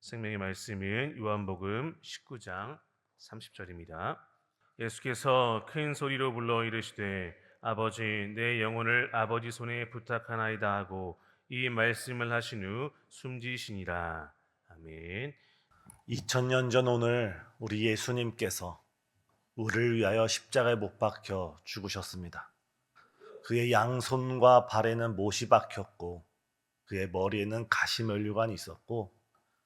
생명의 말씀은 요한복음 19장 30절입니다. 예수께서 큰 소리로 불러 이르시되 아버지 내 영혼을 아버지 손에 부탁하나이다 하고 이 말씀을 하신 후 숨지시니라. 아멘. 2000년 전 오늘 우리 예수님께서 우리를 위하여 십자가에 못 박혀 죽으셨습니다. 그의 양손과 발에는 못이 박혔고 그의 머리에는 가시면류관이 있었고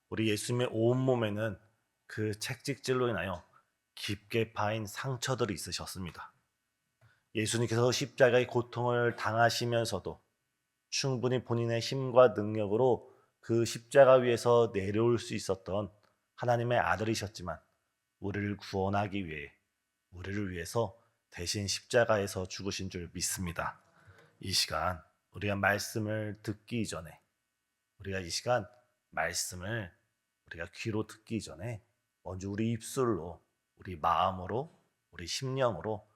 우리 예수님의 온몸에는 그 채찍질로 인하여 깊게 파인 상처들이 있으셨습니다. 예수님께서 십자가의 고통을 당하시면서도 충분히 본인의 힘과 능력으로 그 십자가 위에서 내려올 수 있었던 하나님의 아들이셨지만 우리를 구원하기 위해 우리를 위해서 대신 십자가에서 죽으신 줄 믿습니다. 이 시간 우리가 말씀을 듣기 전에 우리가 이 시간 말씀을 우리가 귀로 듣기 전에 먼저 우리 입술로 우리 마음으로 우리 심령으로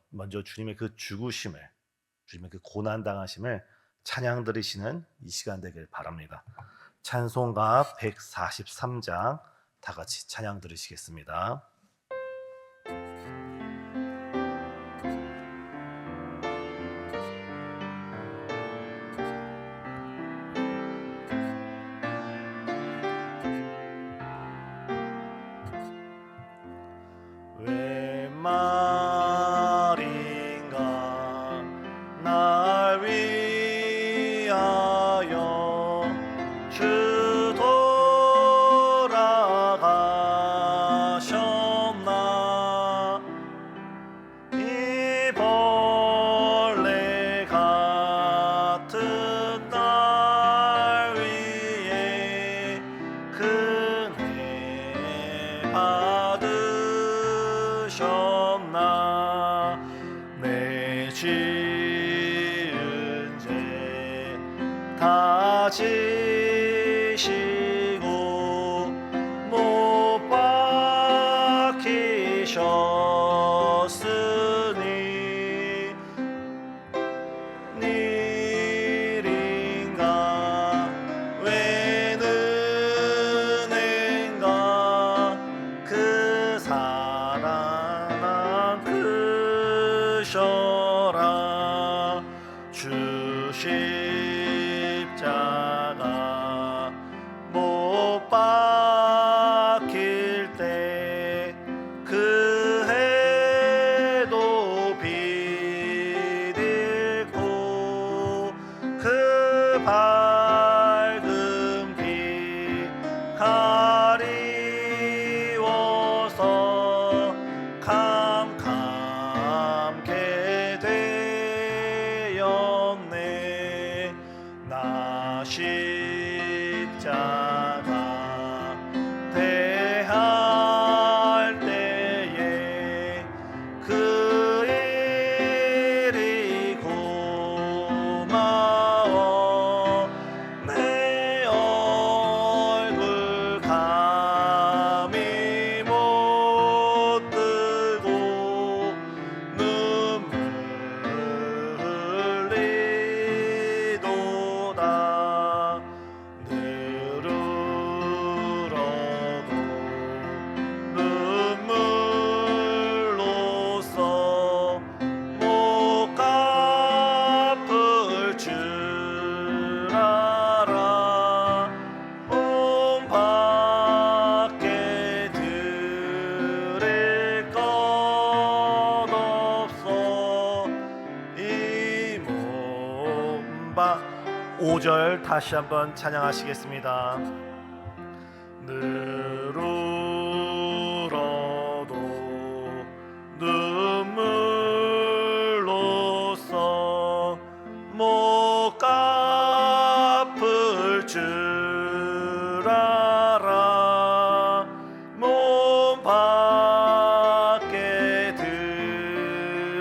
먼저 주님의 그 죽으심을 주님의 그 고난 당하심을 찬양 드리시는 이 시간 되길 바랍니다. 찬송가 143장 다 같이 찬양 들으시겠습니다. 왜 말인가 날 위하여 주 돌아가셨나 이 벌레 같은 날 위해 그네 받으셨나 내 지은 죄 다 지시고 못 박히셨으니 일인가 왜 은혜인가 그 사랑 안 크셔라 주 십자가 못 박힐 때 그 해도 빛있고 그 밝은 빛 가리워서 캄캄게 되었네 나 십자가 대할 때에 그 일이 고마워 내 얼굴 감히 못 뜨고 눈물 흘리도다 늘 울어도 눈물로써 못 갚을 줄 알아 몸 밖에 드릴 것 없어 이 몸밖 5절 다시 한번 찬양하시겠습니다. 늘 울어도 눈물로써 못 갚을 줄 알아 몸 밖에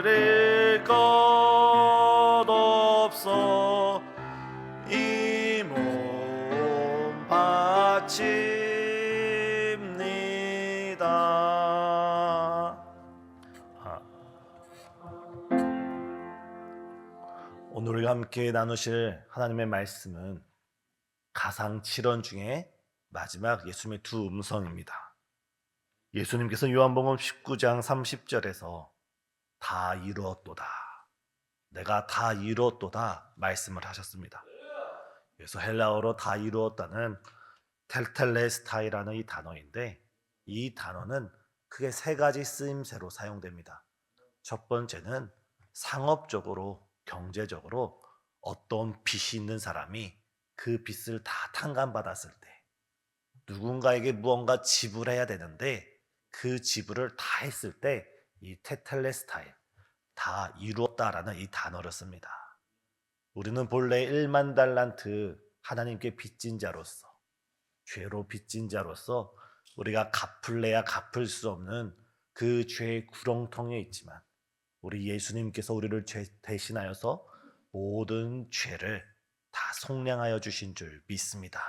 드릴 것 없어 이 몸 바칩니다. 오늘 우리가 함께 나누실 하나님의 말씀은 가상 7원 중에 마지막 예수님의 두 음성입니다. 예수님께서 요한복음 19장 30절에서 다 이루었도다, 내가 다 이루었도다 말씀을 하셨습니다. 그래서 헬라어로 다 이루었다는 텔텔레스타이라는 이 단어인데, 이 단어는 크게 세 가지 쓰임새로 사용됩니다. 첫 번째는 상업적으로, 경제적으로 어떤 빚이 있는 사람이 그 빚을 다 탕감받았을 때, 누군가에게 무언가 지불해야 되는데 그 지불을 다 했을 때 이 테텔레스타이, 다 이루었다라는 이 단어를 씁니다. 우리는 본래 1만 달란트 하나님께 빚진 자로서, 죄로 빚진 자로서 우리가 갚을래야 갚을 수 없는 그 죄의 구렁텅이에 있지만, 우리 예수님께서 우리를 대신하여서 모든 죄를 다 속량하여 주신 줄 믿습니다.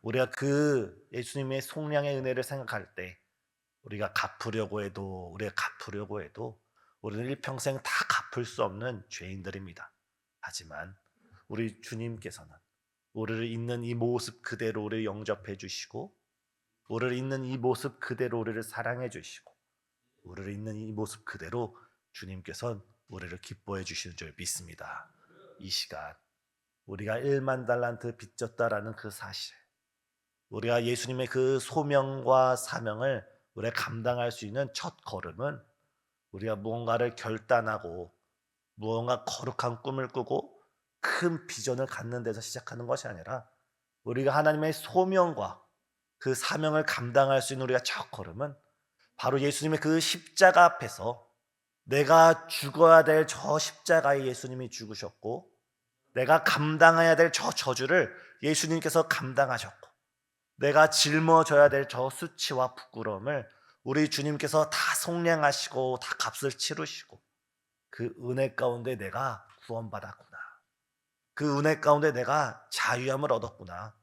우리가 그 예수님의 속량의 은혜를 생각할 때, 우리가 갚으려고 해도 우리는 일평생 다 갚을 수 없는 죄인들입니다. 하지만 우리 주님께서는 우리를 있는 이 모습 그대로 우리를 영접해 주시고, 우리를 있는 이 모습 그대로 우리를 사랑해 주시고, 우리를 있는 이 모습 그대로 주님께서는 우리를 기뻐해 주시는 줄 믿습니다. 이 시간 우리가 1만 달란트 빚졌다라는 그 사실, 우리가 예수님의 그 소명과 사명을 우리가 감당할 수 있는 첫 걸음은, 우리가 무언가를 결단하고 무언가 거룩한 꿈을 꾸고 큰 비전을 갖는 데서 시작하는 것이 아니라, 우리가 하나님의 소명과 그 사명을 감당할 수 있는 우리가 첫 걸음은 바로 예수님의 그 십자가 앞에서, 내가 죽어야 될 저 십자가에 예수님이 죽으셨고, 내가 감당해야 될 저 저주를 예수님께서 감당하셨고, 내가 짊어져야 될 저 수치와 부끄러움을 우리 주님께서 다 속량하시고 다 값을 치르시고, 그 은혜 가운데 내가 구원받았구나, 그 은혜 가운데 내가 자유함을 얻었구나,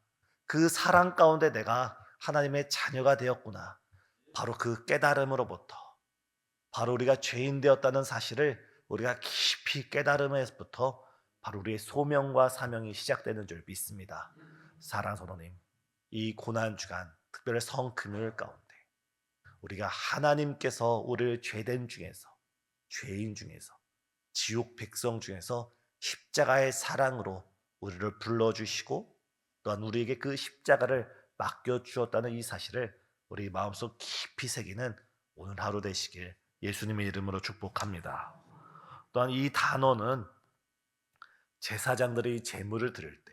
그 사랑 가운데 내가 하나님의 자녀가 되었구나, 바로 그 깨달음으로부터, 바로 우리가 죄인 되었다는 사실을 우리가 깊이 깨달음에서부터 바로 우리의 소명과 사명이 시작되는 줄 믿습니다. 사랑하는 성도님, 이 고난주간, 특별히 성금요일 가운데 우리가 하나님께서 우리를 죄된 중에서, 죄인 중에서, 지옥 백성 중에서 십자가의 사랑으로 우리를 불러주시고, 또한 우리에게 그 십자가를 맡겨주었다는 이 사실을 우리 마음속 깊이 새기는 오늘 하루 되시길 예수님의 이름으로 축복합니다. 또한 이 단어는 제사장들이 제물을 드릴 때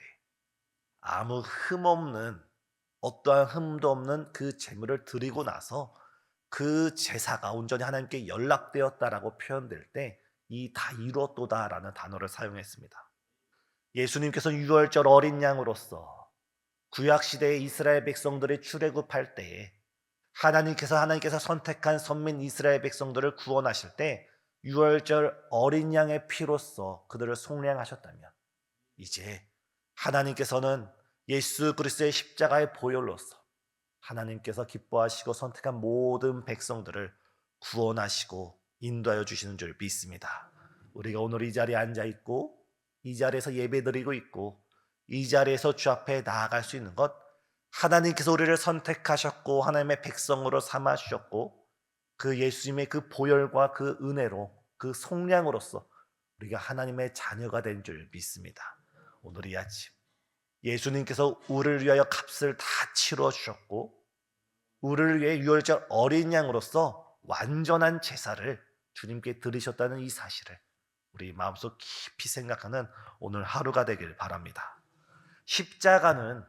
아무 흠없는, 어떠한 흠도 없는 그 제물을 드리고 나서 그 제사가 온전히 하나님께 연락되었다라고 표현될 때 이 다 이루었도다라는 단어를 사용했습니다. 예수님께서 유월절 어린 양으로서 구약시대의 이스라엘 백성들이 출애굽할 때에 하나님께서 선택한 선민 이스라엘 백성들을 구원하실 때 유월절 어린 양의 피로써 그들을 속량하셨다면, 이제 하나님께서는 예수 그리스도의 십자가의 보혈로서 하나님께서 기뻐하시고 선택한 모든 백성들을 구원하시고 인도하여 주시는 줄 믿습니다. 우리가 오늘 이 자리에 앉아 있고, 이 자리에서 예배드리고 있고, 이 자리에서 주 앞에 나아갈 수 있는 것, 하나님께서 우리를 선택하셨고 하나님의 백성으로 삼아 주셨고, 그 예수님의 그 보혈과 그 은혜로, 그 속량으로서 우리가 하나님의 자녀가 된 줄 믿습니다. 오늘 이 아침 예수님께서 우리를 위하여 값을 다 치러 주셨고, 우리를 위해 유월절 어린 양으로서 완전한 제사를 주님께 드리셨다는 이 사실을 우리 마음속 깊이 생각하는 오늘 하루가 되길 바랍니다. 십자가는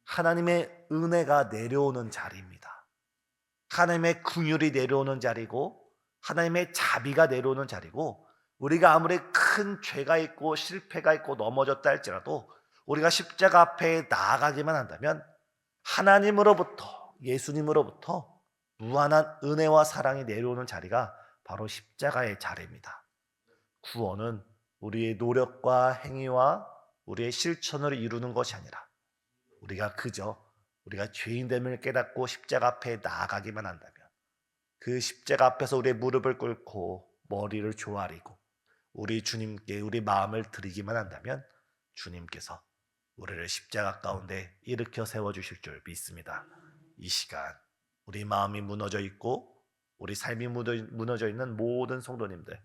하나님의 은혜가 내려오는 자리입니다. 하나님의 긍휼이 내려오는 자리고, 하나님의 자비가 내려오는 자리고, 우리가 아무리 큰 죄가 있고 실패가 있고 넘어졌다 할지라도 우리가 십자가 앞에 나아가기만 한다면 하나님으로부터, 예수님으로부터 무한한 은혜와 사랑이 내려오는 자리가 바로 십자가의 자리입니다. 구원은 우리의 노력과 행위와 우리의 실천으로 이루는 것이 아니라, 우리가 죄인됨을 깨닫고 십자가 앞에 나아가기만 한다면, 그 십자가 앞에서 우리의 무릎을 꿇고 머리를 조아리고 우리 주님께 우리 마음을 드리기만 한다면, 주님께서 우리를 십자가 가운데 일으켜 세워주실 줄 믿습니다. 이 시간 우리 마음이 무너져 있고 우리 삶이 무너져 있는 모든 성도님들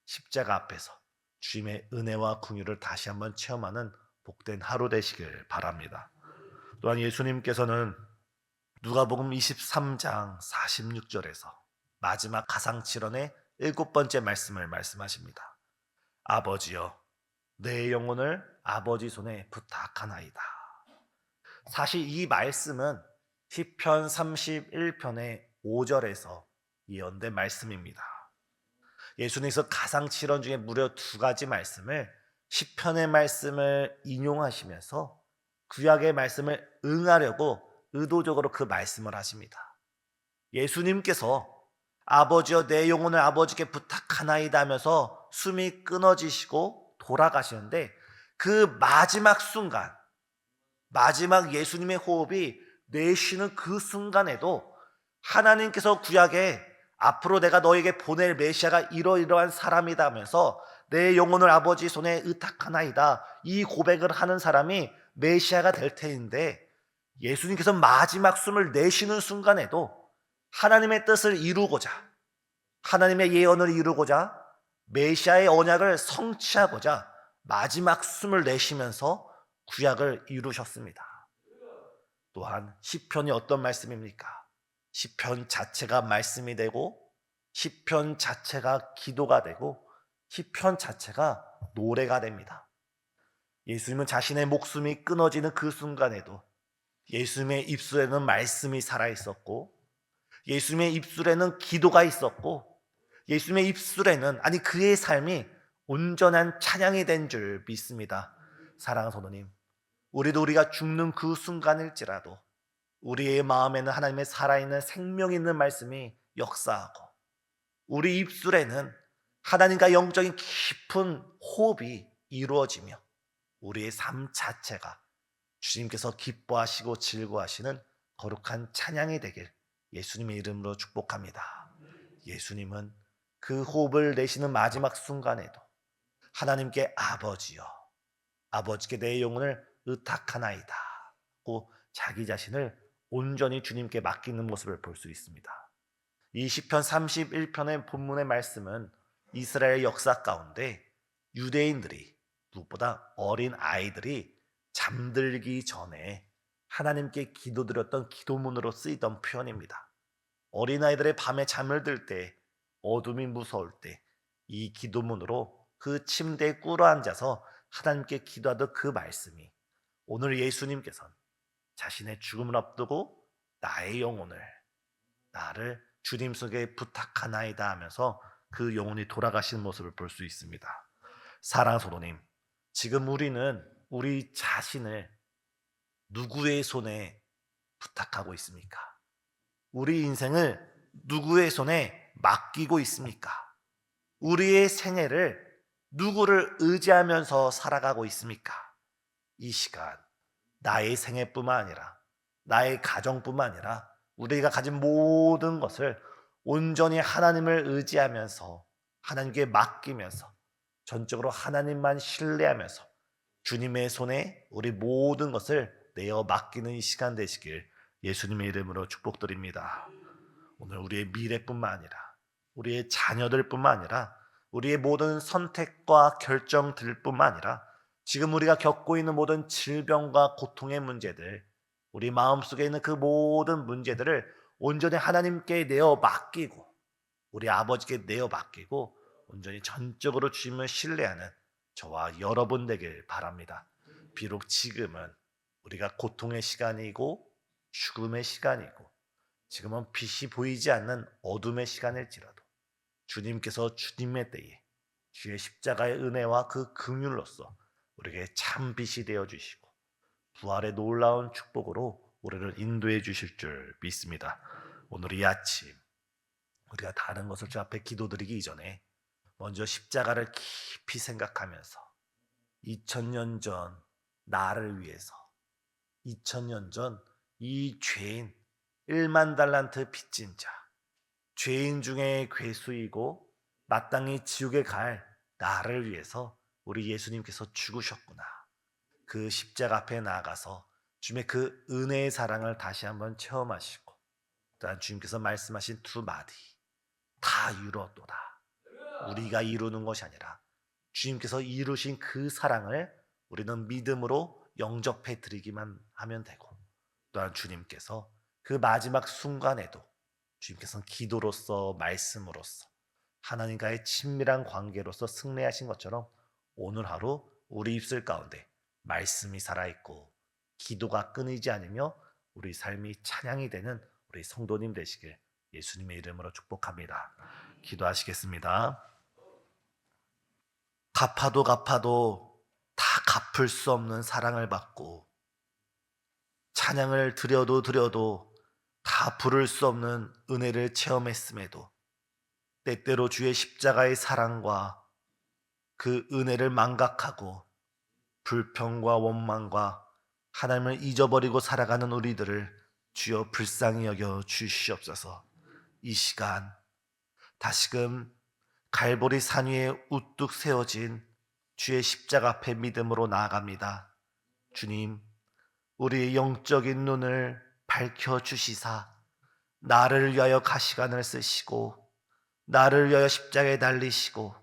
십자가 앞에서 주님의 은혜와 긍휼을 다시 한번 체험하는 복된 하루 되시길 바랍니다. 또한 예수님께서는 누가복음 23장 46절에서 마지막 가상칠언의 7번째 말씀을 말씀하십니다. 아버지여 내 영혼을 아버지 손에 부탁하나이다. 사실 이 말씀은 시편 31편의 5절에서 예언된 말씀입니다. 예수님께서 가상칠언 중에 무려 2가지 말씀을 시편의 말씀을 인용하시면서 구약의 말씀을 응하려고 의도적으로 그 말씀을 하십니다. 예수님께서 아버지여 내 영혼을 아버지께 부탁하나이다 하면서 숨이 끊어지시고 돌아가시는데 그 마지막 순간, 마지막 예수님의 호흡이 내쉬는 그 순간에도 하나님께서 구약에 앞으로 내가 너에게 보낼 메시아가 이러이러한 사람이다 하면서 내 영혼을 아버지 손에 의탁하나이다, 이 고백을 하는 사람이 메시아가 될 테인데 예수님께서 마지막 숨을 내쉬는 순간에도 하나님의 뜻을 이루고자, 하나님의 예언을 이루고자, 메시아의 언약을 성취하고자 마지막 숨을 내쉬면서 구약을 이루셨습니다. 또한 시편이 어떤 말씀입니까? 시편 자체가 말씀이 되고 시편 자체가 기도가 되고 시편 자체가 노래가 됩니다. 예수님은 자신의 목숨이 끊어지는 그 순간에도 예수님의 입술에는 말씀이 살아있었고 예수님의 입술에는 기도가 있었고 예수님의 입술에는, 아니 그의 삶이 온전한 찬양이 된 줄 믿습니다. 사랑하는 성도님, 우리도 우리가 죽는 그 순간일지라도 우리의 마음에는 하나님의 살아있는 생명 있는 말씀이 역사하고 우리 입술에는 하나님과 영적인 깊은 호흡이 이루어지며 우리의 삶 자체가 주님께서 기뻐하시고 즐거워하시는 거룩한 찬양이 되길 예수님의 이름으로 축복합니다. 예수님은 그 호흡을 내쉬는 마지막 순간에도 하나님께 아버지여, 아버지께 내 영혼을 의탁하나이다 고 자기 자신을 온전히 주님께 맡기는 모습을 볼 수 있습니다. 이 시편 31편의 본문의 말씀은 이스라엘 역사 가운데 유대인들이, 무엇보다 어린 아이들이 잠들기 전에 하나님께 기도드렸던 기도문으로 쓰이던 표현입니다. 어린아이들의 밤에 잠을 들 때, 어둠이 무서울 때 이 기도문으로 그 침대에 꿇어 앉아서 하나님께 기도하던 그 말씀이 오늘 예수님께서는 자신의 죽음을 앞두고 나의 영혼을, 나를 주님 속에 부탁하나이다 하면서 그 영혼이 돌아가시는 모습을 볼 수 있습니다. 사랑하는 성도님, 지금 우리는 우리 자신을 누구의 손에 부탁하고 있습니까? 우리 인생을 누구의 손에 맡기고 있습니까? 우리의 생애를 누구를 의지하면서 살아가고 있습니까? 이 시간 나의 생애뿐만 아니라 나의 가정뿐만 아니라 우리가 가진 모든 것을 온전히 하나님을 의지하면서 하나님께 맡기면서 전적으로 하나님만 신뢰하면서 주님의 손에 우리 모든 것을 내어 맡기는 이 시간 되시길 예수님의 이름으로 축복드립니다. 오늘 우리의 미래뿐만 아니라 우리의 자녀들뿐만 아니라 우리의 모든 선택과 결정들뿐만 아니라 지금 우리가 겪고 있는 모든 질병과 고통의 문제들, 우리 마음속에 있는 그 모든 문제들을 온전히 하나님께 내어 맡기고 우리 아버지께 내어 맡기고 온전히 전적으로 주님을 신뢰하는 저와 여러분 되길 바랍니다. 비록 지금은 우리가 고통의 시간이고 죽음의 시간이고 지금은 빛이 보이지 않는 어둠의 시간일지라도 주님께서 주님의 때에 주의 십자가의 은혜와 그 긍휼로서 우리에게 참 빛이 되어 주시고 부활의 놀라운 축복으로 우리를 인도해 주실 줄 믿습니다. 오늘 이 아침 우리가 다른 것을 주 앞에 기도드리기 이전에 먼저 십자가를 깊이 생각하면서 2000년 전 나를 위해서 2000년 전 이 죄인 1만 달란트 빚진 자, 죄인 중에 괴수이고 마땅히 지옥에 갈 나를 위해서 우리 예수님께서 죽으셨구나. 그 십자가 앞에 나아가서 주님의 그 은혜의 사랑을 다시 한번 체험하시고, 또한 주님께서 말씀하신 두 마디, 다 이루었도다. 우리가 이루는 것이 아니라 주님께서 이루신 그 사랑을 우리는 믿음으로 영접해 드리기만 하면 되고, 또한 주님께서 그 마지막 순간에도 주님께서는 기도로서, 말씀으로서, 하나님과의 친밀한 관계로서 승리하신 것처럼 오늘 하루 우리 입술 가운데 말씀이 살아있고 기도가 끊이지 않으며 우리 삶이 찬양이 되는 우리 성도님 되시길 예수님의 이름으로 축복합니다. 기도하시겠습니다. 갚아도 다 갚을 수 없는 사랑을 받고, 찬양을 드려도 다 부를 수 없는 은혜를 체험했음에도 때때로 주의 십자가의 사랑과 그 은혜를 망각하고 불평과 원망과 하나님을 잊어버리고 살아가는 우리들을 주여 불쌍히 여겨 주시옵소서. 이 시간 다시금 갈보리 산 위에 우뚝 세워진 주의 십자가 앞에 믿음으로 나아갑니다. 주님, 우리의 영적인 눈을 밝혀주시사 나를 위하여 가시관을 쓰시고, 나를 위하여 십자가에 달리시고,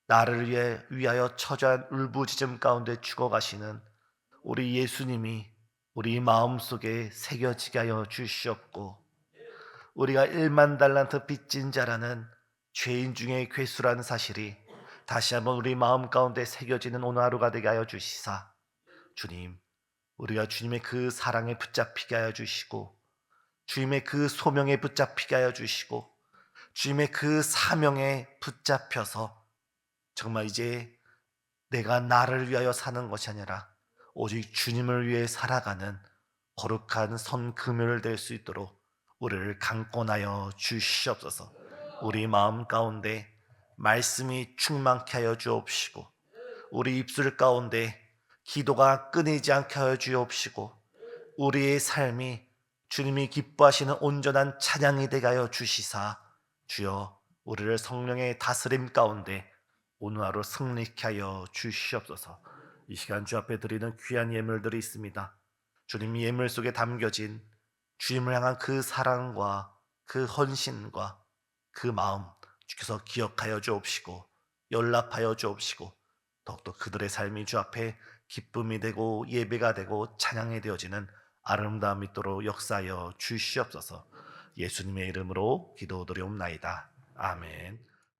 나를 위하여 처절한 울부짖음 가운데 죽어가시는 우리 예수님이 우리 마음속에 새겨지게 하여 주시옵고, 우리가 1만 달란트 빚진 자라는 죄인 중에 괴수라는 사실이 다시 한번 우리 마음 가운데 새겨지는 오늘 하루가 되게 하여 주시사, 주님, 우리가 주님의 그 사랑에 붙잡히게 하여 주시고, 주님의 그 소명에 붙잡히게 하여 주시고, 주님의 그 사명에 붙잡혀서 정말 이제 내가 나를 위하여 사는 것이 아니라 오직 주님을 위해 살아가는 거룩한 선금요일 될 수 있도록 우리를 강권하여 주시옵소서. 우리 마음 가운데 말씀이 충만케 하여 주옵시고, 우리 입술 가운데 기도가 끊이지 않게 하여 주옵시고, 우리의 삶이 주님이 기뻐하시는 온전한 찬양이 되게 하여 주시사, 주여 우리를 성령의 다스림 가운데 오늘 하루 승리케 하여 주시옵소서. 이 시간 주 앞에 드리는 귀한 예물들이 있습니다. 주님, 예물 속에 담겨진 주님을 향한 그 사랑과 그 헌신과 그 마음 주께서 기억하여 주옵시고 연락하여 주옵시고, 더욱더 그들의 삶이 주 앞에 기쁨이 되고 예배가 되고 찬양이 되어지는 아름다움이 있도록 역사하여 주시옵소서. 예수님의 이름으로 기도드리옵나이다. 아멘.